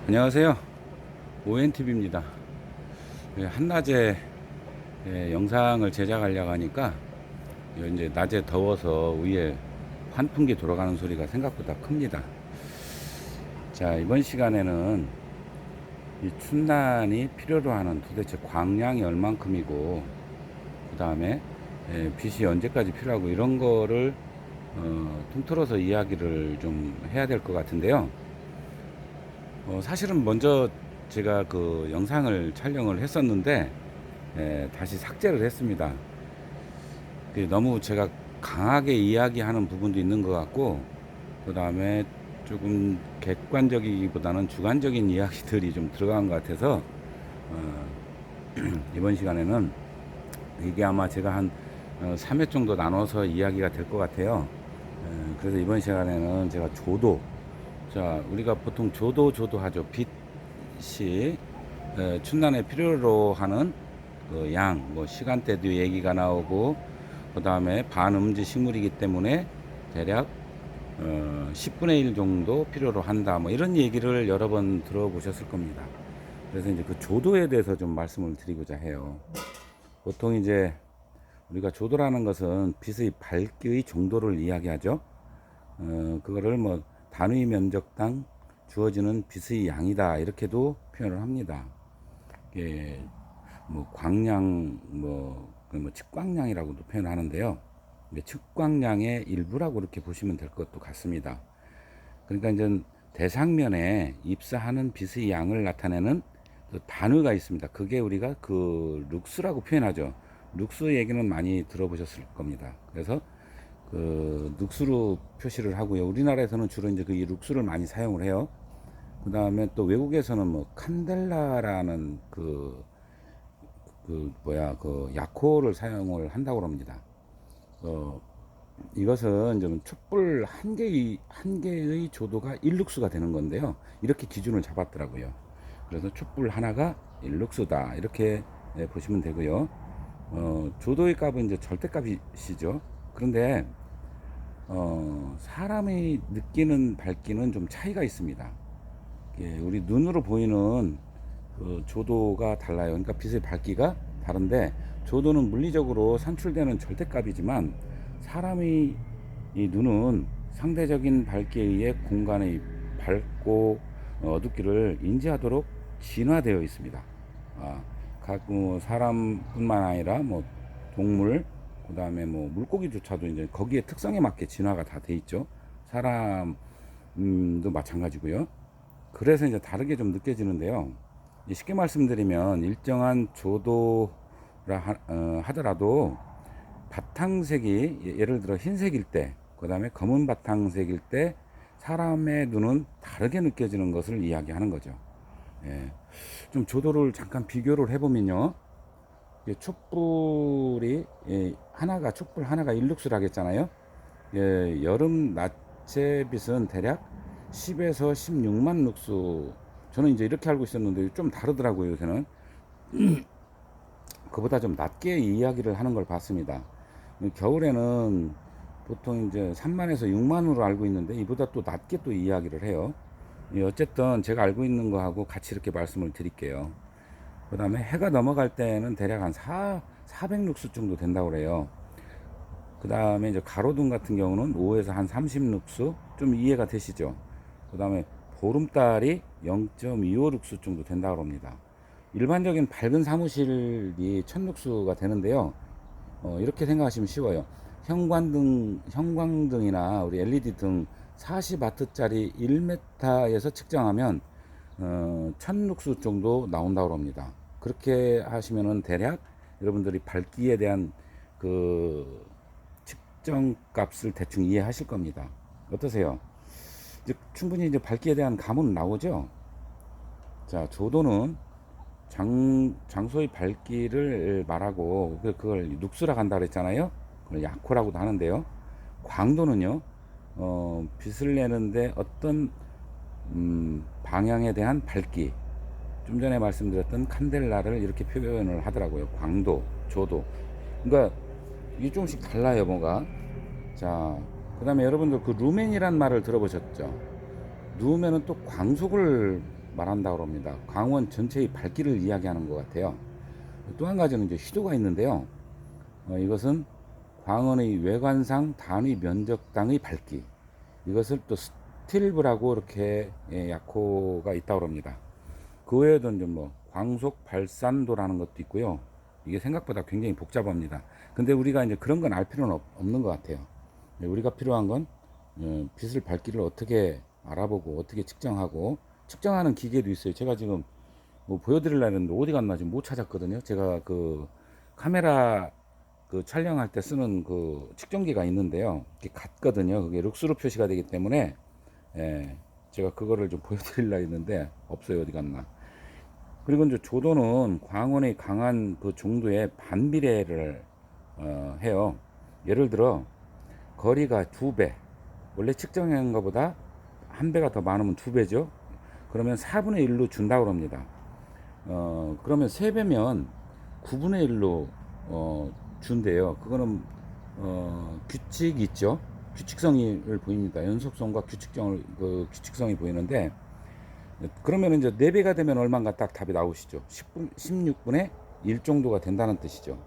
안녕하세요. ONTV입니다. 한낮에 영상을 제작하려고 하니까 이제 낮에 더워서 위에 환풍기 돌아가는 소리가 생각보다 큽니다. 자, 이번 시간에는 이 춘난이 필요로 하는 도대체 광량이 얼만큼이고, 그 다음에 빛이 언제까지 필요하고, 이런 거를 통틀어서 이야기를 좀 해야 될 것 같은데요. 사실은 먼저 제가 그 영상을 촬영을 했었는데 다시 삭제를 했습니다. 너무 제가 강하게 이야기하는 부분도 있는 것 같고, 그 다음에 조금 객관적이기보다는 주관적인 이야기들이 좀 들어간 것 같아서 어, 이번 시간에는 이게 아마 제가 한 3회 정도 나눠서 이야기가 될 것 같아요. 그래서 이번 시간에는 제가 조도, 자, 우리가 보통 조도 하죠. 빛이 춘난에 필요로 하는 그 양, 뭐 시간대도 얘기가 나오고, 그 다음에 반음지 식물이기 때문에 대략 10분의 1 정도 필요로 한다, 뭐 이런 얘기를 여러 번 들어보셨을 겁니다. 그래서 이제 그 조도에 대해서 좀 말씀을 드리고자 해요. 보통 이제 우리가 조도라는 것은 빛의 밝기의 정도를 이야기하죠. 그거를 뭐 단위 면적당 주어지는 빛의 양이다, 이렇게도 표현을 합니다. 이게 뭐 광량, 뭐 측광량이라고도 표현하는데요. 측광량의 일부라고 이렇게 보시면 될 것도 같습니다. 그러니까 이제 대상면에 입사하는 빛의 양을 나타내는 그 단위가 있습니다. 그게 우리가 그 룩스라고 표현하죠. 룩스 얘기는 많이 들어보셨을 겁니다. 그래서 그 룩스로 표시를 하고요. 우리나라에서는 주로 이제 그 이 룩스를 많이 사용을 해요. 그 다음에 또 외국에서는 뭐 칸델라라는 그 약호를 사용을 한다고 합니다. 이것은 좀 촛불 한 개의 조도가 1룩스가 되는 건데요. 이렇게 기준을 잡았더라고요. 그래서 촛불 하나가 1룩스다, 이렇게 보시면 되고요. 조도의 값은 이제 절대값이시죠. 그런데 사람이 느끼는 밝기는 좀 차이가 있습니다. 예, 우리 눈으로 보이는 그 조도가 달라요. 그러니까 빛의 밝기가 다른데, 조도는 물리적으로 산출되는 절대값이지만 사람의 이 눈은 상대적인 밝기에 의해 공간의 밝고 어둡기를 인지하도록 진화되어 있습니다. 각 사람뿐만 아니라 뭐 동물, 그 다음에 뭐 물고기조차도 이제 거기에 특성에 맞게 진화가 다 돼 있죠. 사람도 마찬가지고요. 그래서 이제 다르게 좀 느껴지는데요. 쉽게 말씀드리면 일정한 조도라 하더라도 바탕색이 예를 들어 흰색일 때, 그 다음에 검은 바탕색일 때 사람의 눈은 다르게 느껴지는 것을 이야기하는 거죠. 예. 좀 조도를 잠깐 비교를 해보면요. 촛불이 촛불 하나가 1룩스라고 했잖아요. 예, 여름 낮의 빛은 대략 10에서 16만 룩스. 저는 이제 이렇게 알고 있었는데 좀 다르더라고요. 요새는 그보다 좀 낮게 이야기를 하는 걸 봤습니다. 겨울에는 보통 이제 3만에서 6만으로 알고 있는데 이보다 또 낮게 또 이야기를 해요. 어쨌든 제가 알고 있는 거하고 같이 이렇게 말씀을 드릴게요. 그 다음에 해가 넘어갈 때는 대략 한 400룩스 정도 된다고 그래요. 그 다음에 이제 가로등 같은 경우는 5에서 한 30룩스, 좀 이해가 되시죠? 그 다음에 보름달이 0.25룩스 정도 된다고 합니다. 일반적인 밝은 사무실이 1000룩스가 되는데요. 이렇게 생각하시면 쉬워요. 형광등이나 우리 LED 등 40와트짜리 1m에서 측정하면 1000룩스 정도 나온다고 합니다. 그렇게 하시면은 대략 여러분들이 밝기에 대한 그 측정 값을 대충 이해하실 겁니다. 어떠세요? 이제 충분히 이제 밝기에 대한 감은 나오죠. 자, 조도는 장소의 밝기를 말하고 그걸 룩스라고 한다 그랬잖아요. 그걸 약호라고도 하는데요. 광도는요, 빛을 내는데 어떤 방향에 대한 밝기, 좀 전에 말씀드렸던 칸델라를 이렇게 표현을 하더라고요. 광도, 조도. 그러니까 이게 조금씩 달라요, 뭐가. 자, 그 다음에 여러분들 그 루멘이란 말을 들어보셨죠? 루멘은 또 광속을 말한다고 합니다. 광원 전체의 밝기를 이야기하는 것 같아요. 또 한 가지는 이제 희도가 있는데요. 이것은 광원의 외관상 단위 면적당의 밝기. 이것을 또 스틸브라고 이렇게 약호가 있다고 합니다. 그 외에도 이제 뭐 광속 발산도라는 것도 있고요. 이게 생각보다 굉장히 복잡합니다. 근데 우리가 이제 그런 건 알 필요는 없는 것 같아요. 우리가 필요한 건 빛을 밝기를 어떻게 알아보고 어떻게 측정하고 측정하는 기계도 있어요. 제가 지금 뭐 보여드리려고 했는데 어디 갔나 지금 못 찾았거든요. 제가 그 카메라 그 촬영할 때 쓰는 그 측정기가 있는데요. 이게 같거든요. 그게 룩스로 표시가 되기 때문에 제가 그거를 좀 보여드리려고 했는데 없어요. 어디 갔나. 그리고 이제 조도는 광원의 강한 그 정도의 반비례를 해요. 예를 들어 거리가 2배, 원래 측정한 것보다 1배가 더 많으면 2배죠. 그러면 4분의 1로 준다고 합니다. 그러면 3배면 9분의 1로 준대요. 그거는 규칙이 있죠. 규칙성을 보입니다. 연속성과 규칙성이 보이는데, 그러면 이제 4배가 되면 얼마인가 딱 답이 나오시죠. 16분의 1 정도가 된다는 뜻이죠.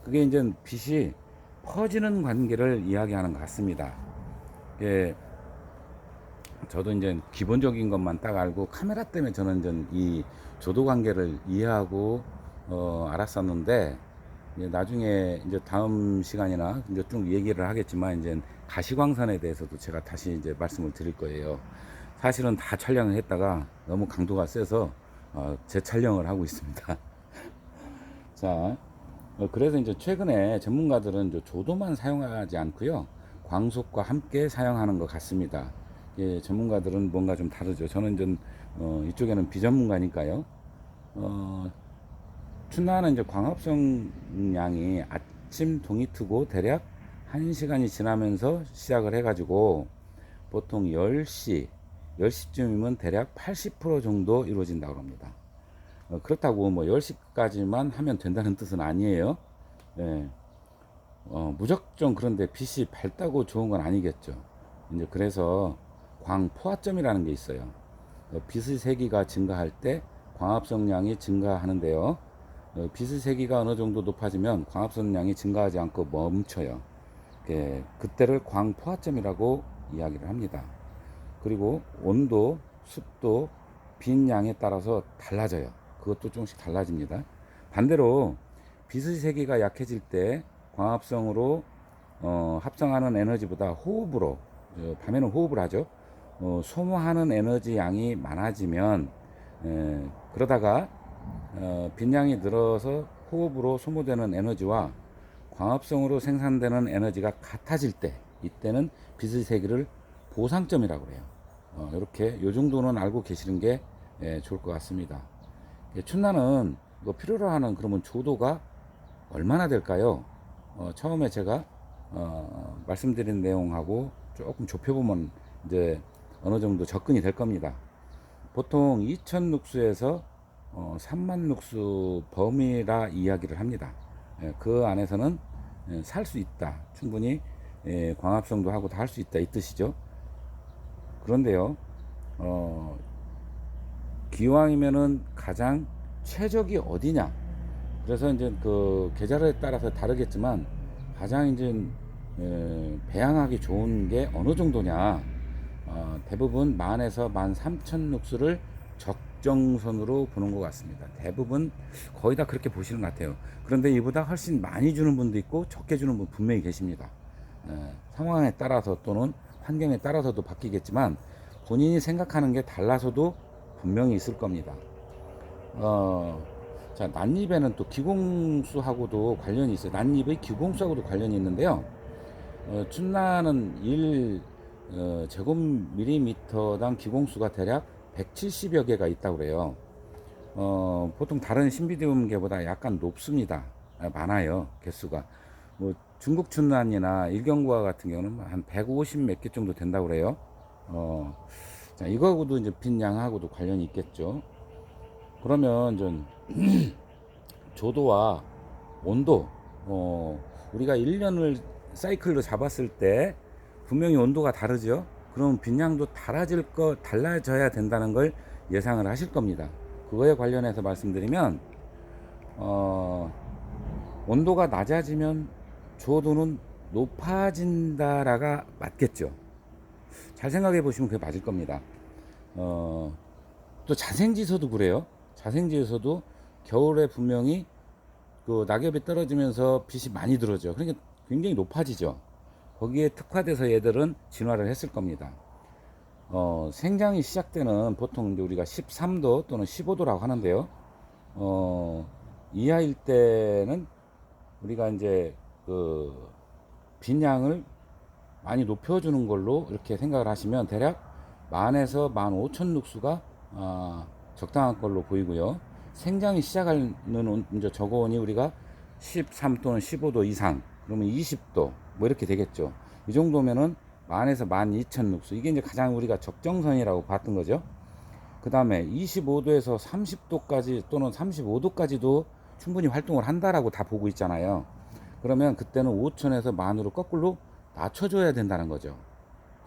그게 이제 빛이 퍼지는 관계를 이야기하는 것 같습니다. 예, 저도 이제 기본적인 것만 딱 알고 카메라 때문에 저는 이제 이 조도 관계를 이해하고 알았었는데, 나중에 이제 다음 시간이나 이제 쭉 얘기를 하겠지만 이제 가시광선에 대해서도 제가 다시 이제 말씀을 드릴 거예요. 사실은 다 촬영을 했다가 너무 강도가 세서 재촬영을 하고 있습니다. 자, 그래서 이제 최근에 전문가들은 이제 조도만 사용하지 않고요, 광속과 함께 사용하는 것 같습니다. 예, 전문가들은 뭔가 좀 다르죠. 저는 좀 이쪽에는 비전문가니까요. 춘나는 이제 광합성 양이 아침 동이 트고 대략 1시간이 지나면서 시작을 해가지고 보통 10시쯤이면 대략 80% 정도 이루어진다고 합니다. 그렇다고 뭐 10시까지만 하면 된다는 뜻은 아니에요. 예. 무작정 그런데 빛이 밝다고 좋은 건 아니겠죠. 이제 그래서 광포화점이라는 게 있어요. 빛의 세기가 증가할 때 광합성량이 증가하는데요. 빛의 세기가 어느 정도 높아지면 광합성량이 증가하지 않고 멈춰요. 그때를 광포화점이라고 이야기를 합니다. 그리고 온도, 습도, 빛 양에 따라서 달라져요. 그것도 조금씩 달라집니다. 반대로 빛의 세기가 약해질 때 광합성으로 합성하는 에너지보다 호흡으로, 밤에는 호흡을 하죠. 소모하는 에너지 양이 많아지면 그러다가 빛량이 늘어서 호흡으로 소모되는 에너지와 광합성으로 생산되는 에너지가 같아질 때, 이때는 빛의 세기를 보상점이라고 해요. 이렇게 요 정도는 알고 계시는 게 좋을 것 같습니다. 춘나는 뭐 필요로 하는 그러면 조도가 얼마나 될까요? 처음에 제가 말씀드린 내용하고 조금 좁혀보면 이제 어느 정도 접근이 될 겁니다. 보통 2000 룩스에서 3만 룩스 범위라 이야기를 합니다. 그 안에서는 살 수 있다. 충분히 광합성도 하고 다 할 수 있다, 이 뜻이죠. 그런데요, 기왕이면은 가장 최적이 어디냐. 그래서 이제 그 계절에 따라서 다르겠지만 가장 이제 배양하기 좋은 게 어느 정도냐. 대부분 10,000에서 13,000 룩스를 적정선으로 보는 것 같습니다. 대부분 거의 다 그렇게 보시는 것 같아요. 그런데 이보다 훨씬 많이 주는 분도 있고 적게 주는 분 분명히 계십니다. 상황에 따라서 또는 환경에 따라서도 바뀌겠지만 본인이 생각하는 게 달라서도 분명히 있을 겁니다. 자, 난입에는 또 기공수하고도 관련이 있어요. 난입의 기공수하고도 관련이 있는데요. 춘나는 1 제곱밀리미터당 기공수가 대략 170여 개가 있다고 그래요. 보통 다른 신비디움계보다 약간 높습니다. 많아요, 개수가. 뭐 중국 춘난이나 일경구화 같은 경우는 한 150 몇 개 정도 된다고 그래요. 자, 이거하고도 이제 빛양하고도 관련이 있겠죠. 그러면 좀 조도와 온도, 우리가 1년을 사이클로 잡았을 때 분명히 온도가 다르죠. 그럼 빛량도 달라져야 된다는 걸 예상을 하실 겁니다. 그거에 관련해서 말씀드리면 온도가 낮아지면 조도는 높아진다라가 맞겠죠. 잘 생각해 보시면 그게 맞을 겁니다. 또 자생지서도 그래요. 자생지에서도 겨울에 분명히 그 낙엽이 떨어지면서 빛이 많이 들어오죠. 그러니까 굉장히 높아지죠. 거기에 특화돼서 얘들은 진화를 했을 겁니다. 생장이 시작되는 보통 이제 우리가 13도 또는 15도라고 하는데요. 이하일 때는 우리가 이제 그 빈양을 많이 높여주는 걸로 이렇게 생각을 하시면 대략 10,000에서 15,000 룩수가 적당한 걸로 보이고요. 생장이 시작하는 이제 저고온이 우리가 13 또는 15도 이상, 그러면 20도 뭐 이렇게 되겠죠. 이 정도면은 10,000에서 12,000 룩수, 이게 이제 가장 우리가 적정선이라고 봤던 거죠. 그 다음에 25도에서 30도까지 또는 35도까지도 충분히 활동을 한다라고 다 보고 있잖아요. 그러면 그때는 5,000에서 10,000으로 거꾸로 낮춰줘야 된다는 거죠.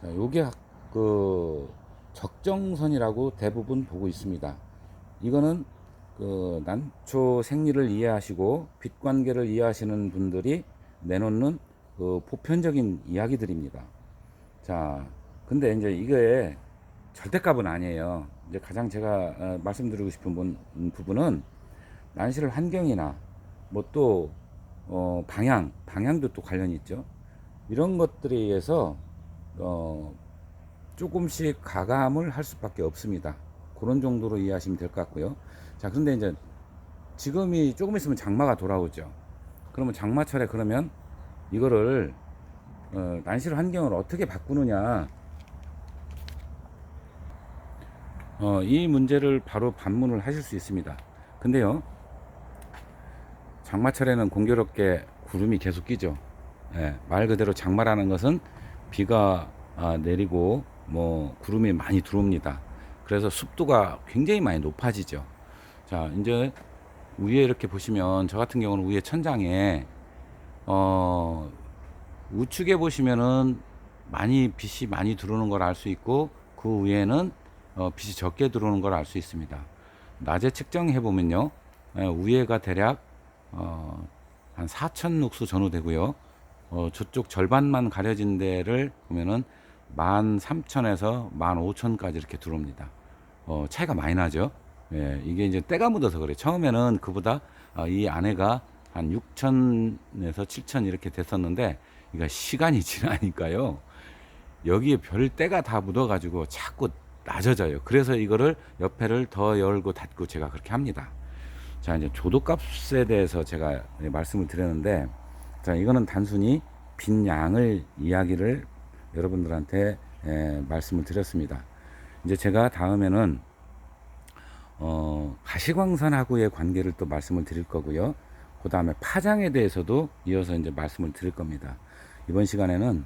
자, 요게 그 적정선이라고 대부분 보고 있습니다. 이거는 그 난초 생리를 이해하시고 빛 관계를 이해하시는 분들이 내놓는 그 보편적인 이야기들입니다. 자, 근데 이제 이게 절대값은 아니에요. 이제 가장 제가 말씀드리고 싶은 부분은 난실 환경이나 뭐 또 방향도 또 관련이 있죠. 이런 것들에 의해서 조금씩 가감을 할 수밖에 없습니다. 그런 정도로 이해하시면 될 것 같고요. 자, 그런데 이제 지금이 조금 있으면 장마가 돌아오죠. 그러면 장마철에 그러면 이거를 난실 환경을 어떻게 바꾸느냐, 이 문제를 바로 반문을 하실 수 있습니다. 근데요, 장마철에는 공교롭게 구름이 계속 끼죠. 예, 말 그대로 장마라는 것은 비가 내리고 뭐 구름이 많이 들어옵니다. 그래서 습도가 굉장히 많이 높아지죠. 자, 이제 위에 이렇게 보시면 저 같은 경우는 위에 천장에 우측에 보시면은 빛이 많이 들어오는 걸 알 수 있고, 그 위에는 빛이 적게 들어오는 걸 알 수 있습니다. 낮에 측정해 보면요, 위에가 대략 한 4,000 룩수 전후 되고요. 저쪽 절반만 가려진 데를 보면은 13,000에서 15,000까지 이렇게 들어옵니다. 차이가 많이 나죠. 예, 이게 이제 때가 묻어서 그래. 처음에는 그보다 이 안에가 한 6,000에서 7,000 이렇게 됐었는데, 그러니까 시간이 지나니까요, 여기에 별 때가 다 묻어가지고 자꾸 낮아져요. 그래서 이거를 옆에를 더 열고 닫고 제가 그렇게 합니다. 자, 이제 조도값에 대해서 제가 말씀을 드렸는데, 자, 이거는 단순히 빈양을 이야기를 여러분들한테 말씀을 드렸습니다. 이제 제가 다음에는 가시광선하고의 관계를 또 말씀을 드릴 거고요. 그 다음에 파장에 대해서도 이어서 이제 말씀을 드릴 겁니다. 이번 시간에는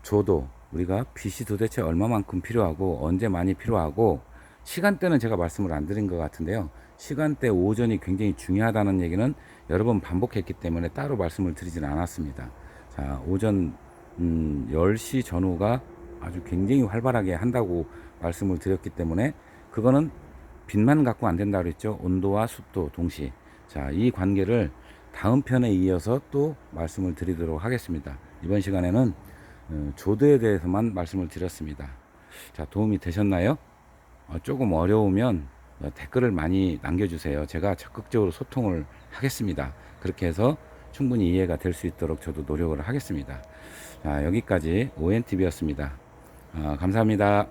조도, 우리가 빛이 도대체 얼마만큼 필요하고 언제 많이 필요하고, 시간대는 제가 말씀을 안 드린 것 같은데요. 시간대 오전이 굉장히 중요하다는 얘기는 여러 번 반복했기 때문에 따로 말씀을 드리진 않았습니다. 자, 오전 10시 전후가 아주 굉장히 활발하게 한다고 말씀을 드렸기 때문에, 그거는 빛만 갖고 안 된다고 그랬죠. 온도와 습도 동시. 자, 이 관계를 다음 편에 이어서 또 말씀을 드리도록 하겠습니다. 이번 시간에는 조도에 대해서만 말씀을 드렸습니다. 자, 도움이 되셨나요? 조금 어려우면 댓글을 많이 남겨주세요. 제가 적극적으로 소통을 하겠습니다. 그렇게 해서 충분히 이해가 될 수 있도록 저도 노력을 하겠습니다. 자, 여기까지 ONTV였습니다. 감사합니다.